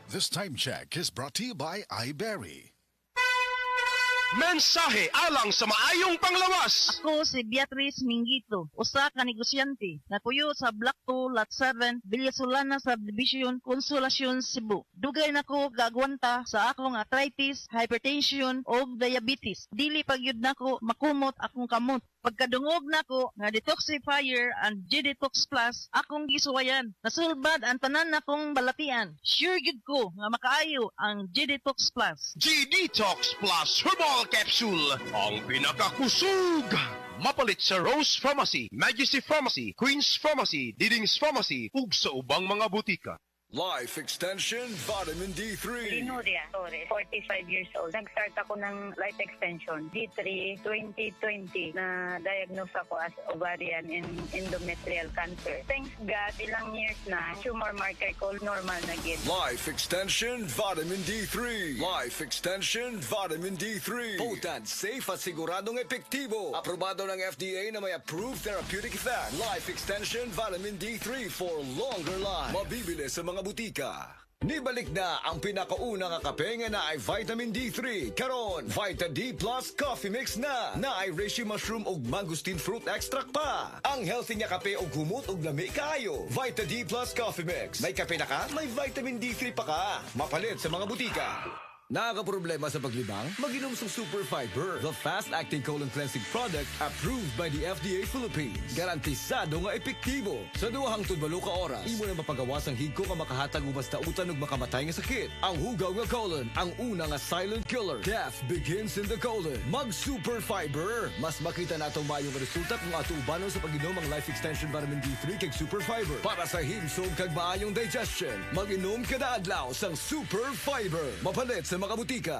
This time check is brought to you by iBerry. Mensahe alang sa maayong panglawas. Ako si Beatrice Mingito, usa ka negosyante, napuyo sa Block 2, Lot 7, Villasolana Subdivision, Consolacion, Cebu. Dugay nako gagwanta sa akong arthritis, hypertension, o diabetes. Dili pagyud nako makumot akong kamot. Pagkadungog nako nga detoxifier and G-Detox Plus, akong gisuwayan. Nasulbad ang tanan nakong balatian. Sure gid ko nga makaayo ang G-Detox Plus. G-Detox Plus Herbal Capsule, ang pinakakusog. Mapalit sa Rose Pharmacy, Majesty Pharmacy, Queen's Pharmacy, Diding's Pharmacy, ug sa ubang mga butika. Life Extension Vitamin D3. Linuria Torres, 45 years old. Nag-start ako ng life extension, D3, 2020, na diagnose ako as ovarian and endometrial cancer. Thanks God, ilang years na, tumor marker ko normal na gid. Life Extension Vitamin D3. Life Extension Vitamin D3. Potent, safe at siguradong epektibo. Aprobado ng FDA na may approved therapeutic effect. Life Extension Vitamin D3 for longer life. Mabibili sa mga butika. Nibalik na ang pinakaunang kape nga na ay Vitamin D3. Karon, Vita D Plus Coffee Mix na ay reishi mushroom ug mangosteen fruit extract pa. Ang healthy nga kape ug humot ug lami kaayo. Vita D Plus Coffee Mix. May kape na ka, may Vitamin D3 pa ka. Mapalit sa mga butika. Nakakaproblema sa paglibang? Mag-inom sa Super Fiber, the fast-acting colon cleansing product approved by the FDA Philippines. Garantisado nga epektibo. Sa 2 ka oras, imo na mapagawas ang higko nga makahatag og basta utan ug makamatay nga sakit. Ang hugaw nga colon, ang una nga silent killer. Death begins in the colon. Mag-Super Fiber. Mas makita natong mayong resulta kung ato ubanon sa pag-inom ang Life Extension Vitamin D3 kag Super Fiber. Para sa himsog kag maayong digestion, mag-inom kada adlaw sang Super Fiber. Mapalit sa mga butika.